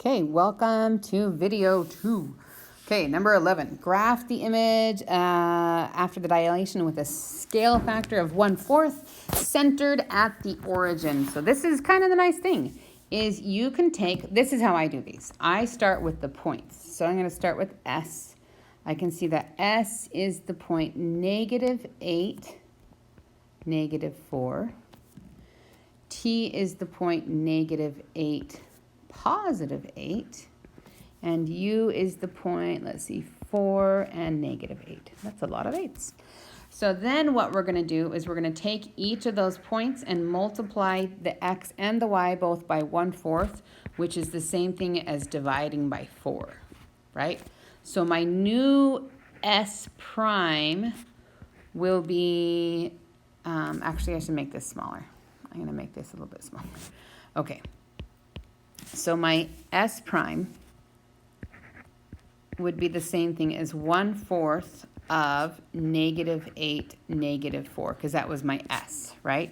Okay, welcome to video 2. Okay, number 11. Graph the image after the dilation with a scale factor of 1/4 centered at the origin. So this is kind of the nice thing, is you can take, this is how I do these. I start with the points. So I'm going to start with S. I can see that S is the point -8, -4. T is the point -8, +8, and U is the point, let's see, 4 and -8. That's a lot of 8s. So then what we're going to do is we're going to take each of those points and multiply the X and the Y both by 1/4, which is the same thing as dividing by 4, right? So my new S prime will be, actually I should make this smaller. I'm going to make this a little bit smaller. Okay. So my S prime would be the same thing as 1/4 of -8, -4, because that was my S, right?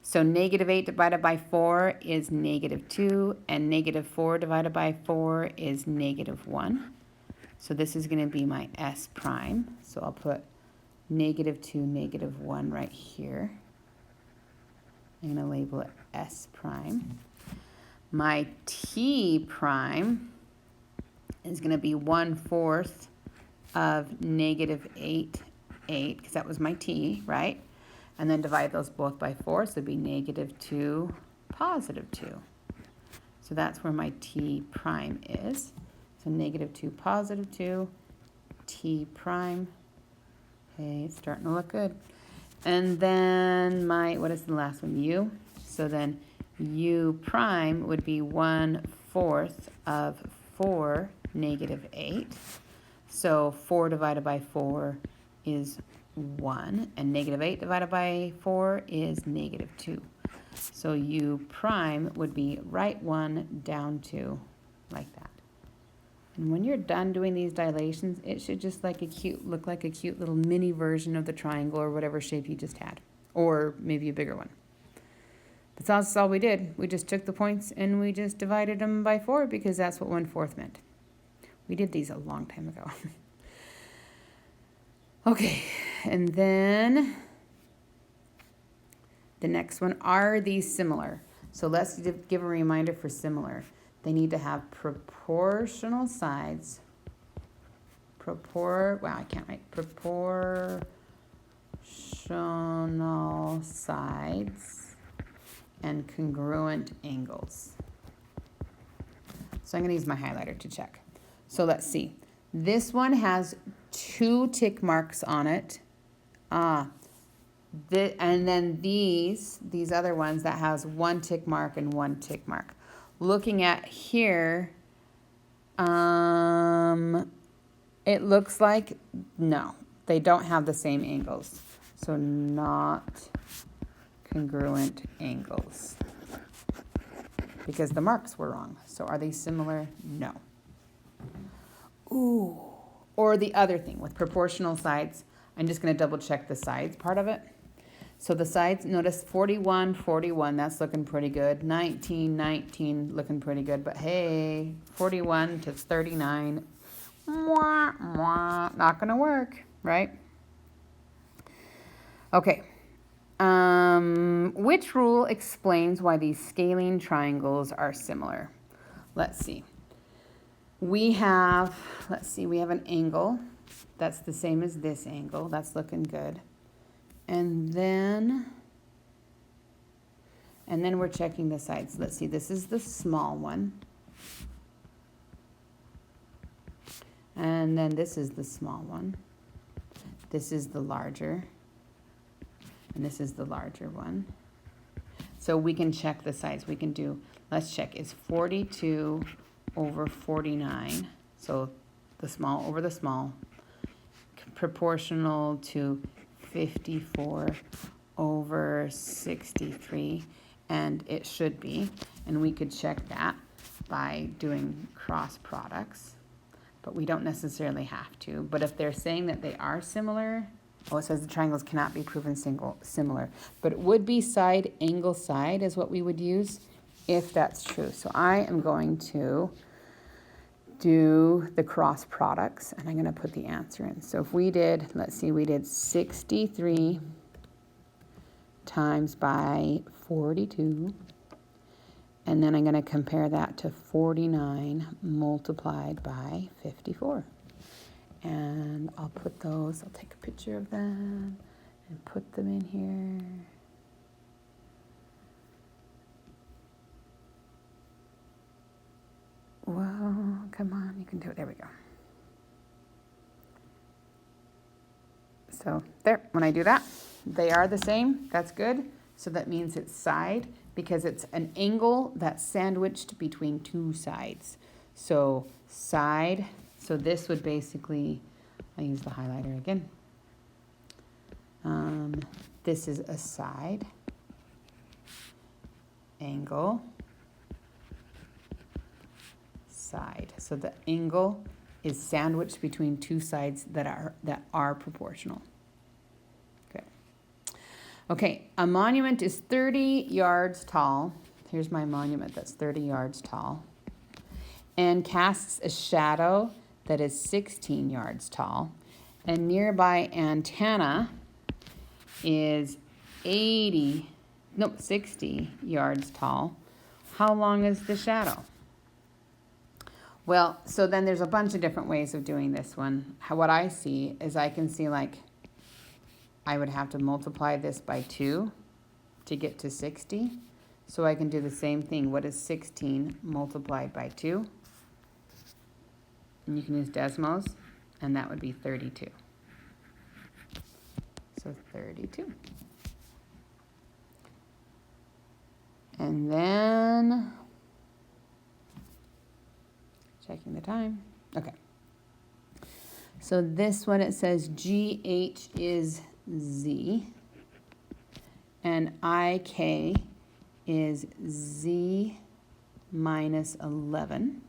So -8 divided by 4 is -2, and -4 divided by 4 is -1. So this is going to be my S prime. So I'll put -2, -1 right here. I'm going to label it S prime. My T prime is going to be 1/4 of -8, because that was my T, right? And then divide those both by 4, so it'd be -2, +2. So that's where my T prime is. So -2, +2, T prime. Okay, it's starting to look good. And then my, what is the last one? U. So then U prime would be 1/4 of 4, -8. So 4 divided by 4 is 1, and -8 divided by 4 is -2. So U prime would be right 1, down 2, like that. And when you're done doing these dilations, it should just look like a cute little mini version of the triangle or whatever shape you just had, or maybe a bigger one. That's all we did. We just took the points and we just divided them by 4 because that's what 1/4 meant. We did these a long time ago. Okay, and then the next one, are these similar? So let's give a reminder for similar. They need to have proportional sides. Proportional sides and congruent angles. So I'm going to use my highlighter to check. So let's see. This one has 2 tick marks on it. And then these other ones that has 1 tick mark and 1 tick mark. Looking at here, it looks like, no, they don't have the same angles. So not congruent angles, because the marks were wrong. So are they similar? No. Ooh. Or the other thing with proportional sides, I'm just going to double check the sides part of it. So the sides, notice 41, 41, that's looking pretty good. 19, 19, looking pretty good. But hey, 41 to 39, not going to work, right? Okay. Which rule explains why these scalene triangles are similar? Let's see. We have an angle that's the same as this angle. That's looking good. And then we're checking the sides. Let's see, this is the small one. And then this is the small one. This is the larger. And this is the larger one. So we can check the sides. We can do, let's check, is 42 over 49. So the small over the small, proportional to 54 over 63, and it should be, and we could check that by doing cross products, but we don't necessarily have to. But if they're saying that they are similar, it says the triangles cannot be proven similar, but it would be side angle side is what we would use if that's true. So I am going to do the cross products, and I'm going to put the answer in. So if we did, let's see, we did 63 times by 42, and then I'm going to compare that to 49 multiplied by 54. And I'll put those, I'll take a picture of them and put them in here. Well, come on, you can do it. There we go. So there, when I do that, they are the same. That's good. So that means it's side because it's an angle that's sandwiched between two sides. So side, so this would basically, I use the highlighter again. This is a side angle. Side. So the angle is sandwiched between two sides that are proportional. Okay. Okay, a monument is 30 yards tall. Here's my monument that's 30 yards tall. And casts a shadow that is 16 yards tall. And nearby antenna is 60 yards tall. How long is the shadow? Well, so then there's a bunch of different ways of doing this one. What I see is I can see like I would have to multiply this by 2 to get to 60. So I can do the same thing. What is 16 multiplied by 2? And you can use Desmos, and that would be 32. So 32. And then checking the time. Okay. So this one, it says GH is Z and IK is Z minus 11.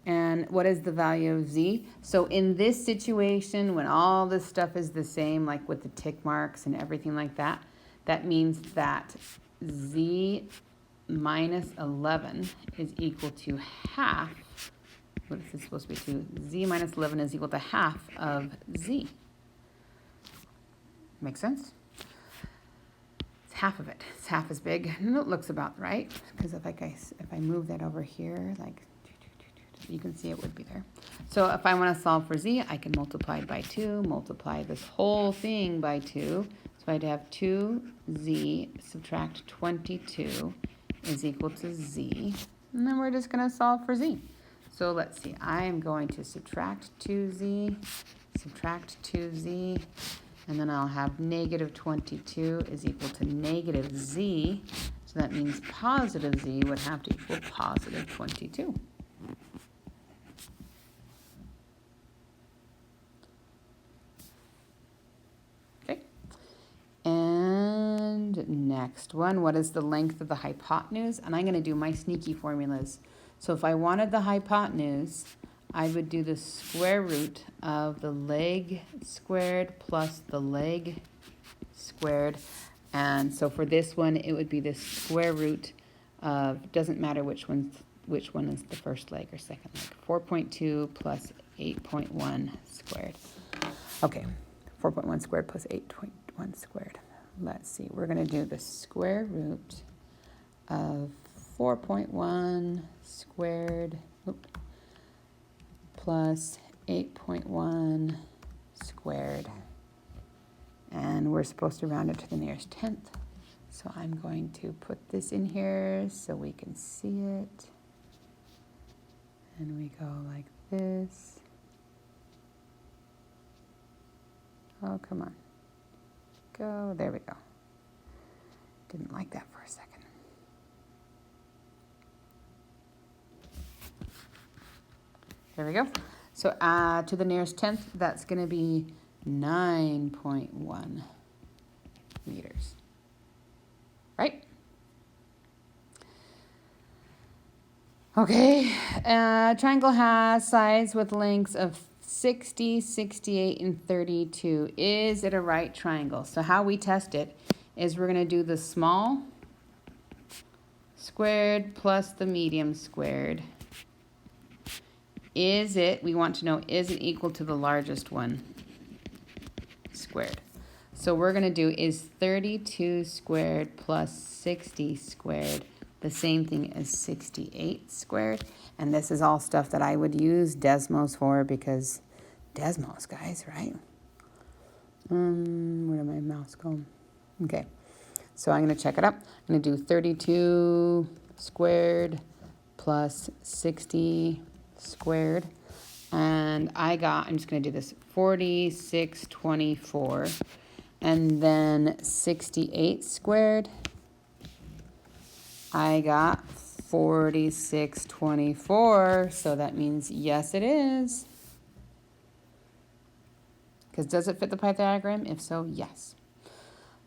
And what is the value of Z? So in this situation, when all this stuff is the same, like with the tick marks and everything like that, that means that Z minus 11 is equal to half. What is this supposed to be to? Z minus 11 is equal to half of Z. Make sense? It's half of it. It's half as big. And it looks about right. Because if I move that over here, like, you can see it would be there. So if I want to solve for Z, I can multiply it by 2, multiply this whole thing by 2. So I'd have 2Z subtract 22 is equal to Z. And then we're just going to solve for Z. So let's see, I am going to subtract 2Z, and then I'll have negative 22 is equal to negative Z. So that means positive Z would have to equal positive 22. Okay. And next one, what is the length of the hypotenuse? And I'm going to do my sneaky formulas. So if I wanted the hypotenuse, I would do the square root of the leg squared plus the leg squared. And so for this one, it would be the square root of, doesn't matter which one is the first leg or second leg, 4.2 plus 8.1 squared. Okay, 4.1 squared plus 8.1 squared. Let's see, we're going to do the square root of 4.1 squared plus 8.1 squared. And we're supposed to round it to the nearest tenth. So I'm going to put this in here so we can see it. And we go like this. Oh, come on. Go, there we go. Didn't like that for a second. There we go. So to the nearest tenth, that's going to be 9.1 meters. Right? Okay. Triangle has sides with lengths of 60, 68, and 32. Is it a right triangle? So how we test it is we're going to do the small squared plus the medium squared we want to know, is it equal to the largest one squared? So we're going to do, is 32 squared plus 60 squared the same thing as 68 squared? And this is all stuff that I would use Desmos for, because Desmos, guys, right? Where did my mouse go? Okay, so I'm going to check it up. I'm going to do 32 squared plus 60 squared. And I'm just going to do this, 4624. And then 68 squared, I got 4624. So that means yes, it is. Because does it fit the Pythagorean? If so, yes.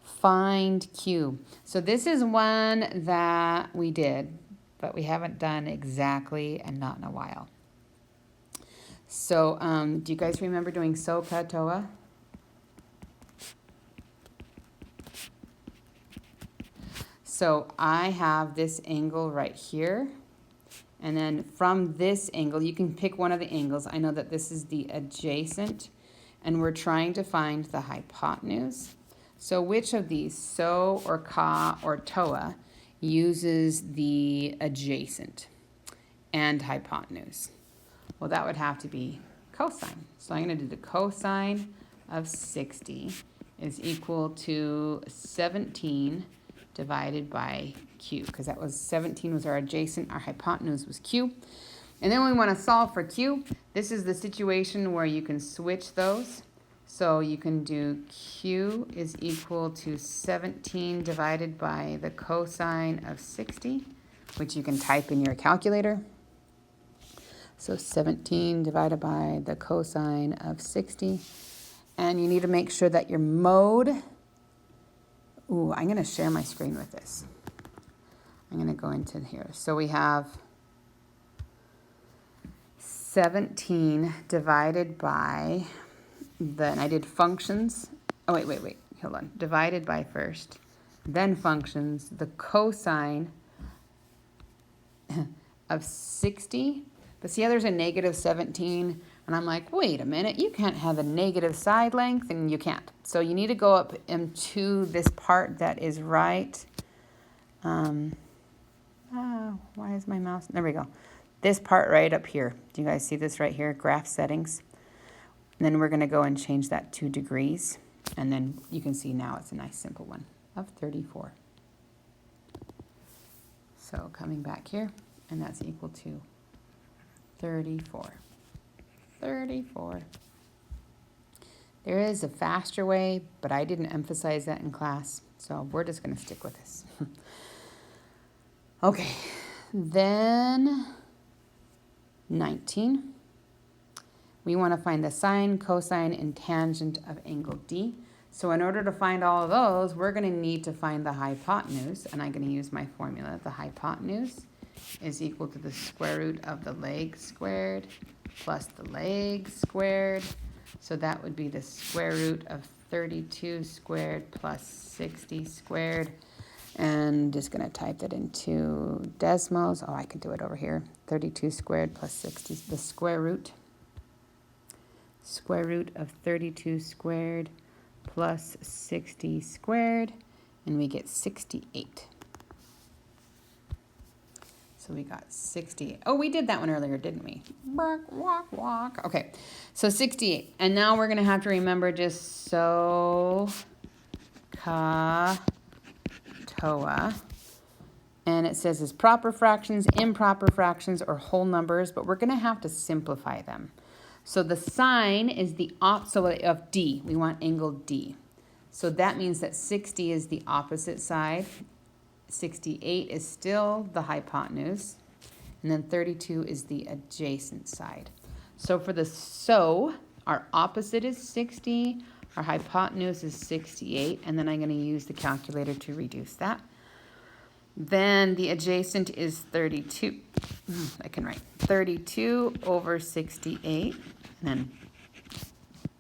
Find Q. So this is one that we did, but we haven't done exactly and not in a while. So do you guys remember doing SOHCAHTOA? So I have this angle right here. And then from this angle, you can pick one of the angles. I know that this is the adjacent, and we're trying to find the hypotenuse. So which of these, SO or CA or TOA, uses the adjacent and hypotenuse? Well, that would have to be cosine. So I'm going to do the cosine of 60 is equal to 17 divided by Q, because that was 17 was our adjacent, our hypotenuse was Q. And then we want to solve for Q. This is the situation where you can switch those. So you can do Q is equal to 17 divided by the cosine of 60, which you can type in your calculator. So 17 divided by the cosine of 60. And you need to make sure that your mode, I'm going to share my screen with this. I'm going to go into here. So we have 17 divided by and I did functions. Oh, wait, hold on. Divided by first, then functions, the cosine of 60. But see how there's a negative 17? And I'm like, wait a minute, you can't have a negative side length, and you can't. So you need to go up into this part that is right. Why is my mouse? There we go. This part right up here. Do you guys see this right here? Graph settings. And then we're going to go and change that 2 degrees. And then you can see now it's a nice simple one of 34. So coming back here, and that's equal to 34. 34. There is a faster way, but I didn't emphasize that in class. So we're just going to stick with this. Okay, then 19. We want to find the sine, cosine, and tangent of angle D. So in order to find all of those, we're going to need to find the hypotenuse, and I'm going to use my formula. The hypotenuse is equal to the square root of the leg squared plus the leg squared. So that would be the square root of 32 squared plus 60 squared. And just going to type that into Desmos. Oh, I can do it over here. 32 squared plus 60, the square root. Square root of 32 squared plus 60 squared, and we get 68. So we got 68. Oh, we did that one earlier, didn't we? Walk, walk. Okay, so 68. And now we're going to have to remember just SOHCAHTOA. And it says it's proper fractions, improper fractions, or whole numbers, but we're going to have to simplify them. So the sine is the opposite of D. We want angle D. So that means that 60 is the opposite side. 68 is still the hypotenuse. And then 32 is the adjacent side. So for the our opposite is 60. Our hypotenuse is 68. And then I'm going to use the calculator to reduce that. Then the adjacent is 32. I can write 32 over 68. And then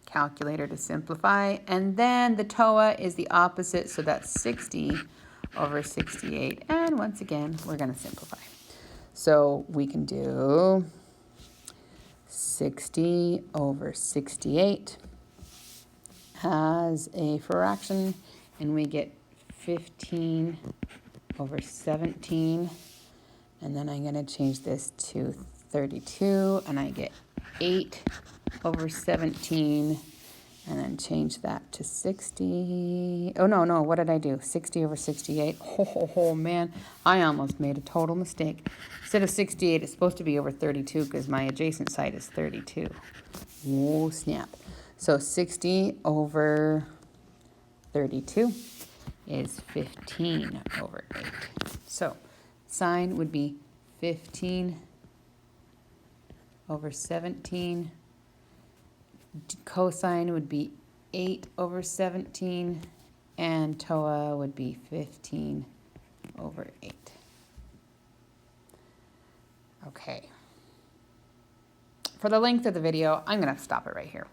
calculator to simplify. And then the TOA is the opposite, so that's 60 over 68. And once again, we're going to simplify. So we can do 60 over 68 as a fraction, and we get 15 over 17, and then I'm going to change this to 32, and I get 8 over 17, and then change that to 60. Oh, no, what did I do? 60 over 68. Oh, man, I almost made a total mistake. Instead of 68, it's supposed to be over 32 because my adjacent side is 32. Oh, snap. So 60 over 32 is 15 over 8. So sine would be 15 over 17. Cosine would be 8 over 17. And TOA would be 15 over 8. Okay. For the length of the video, I'm going to stop it right here.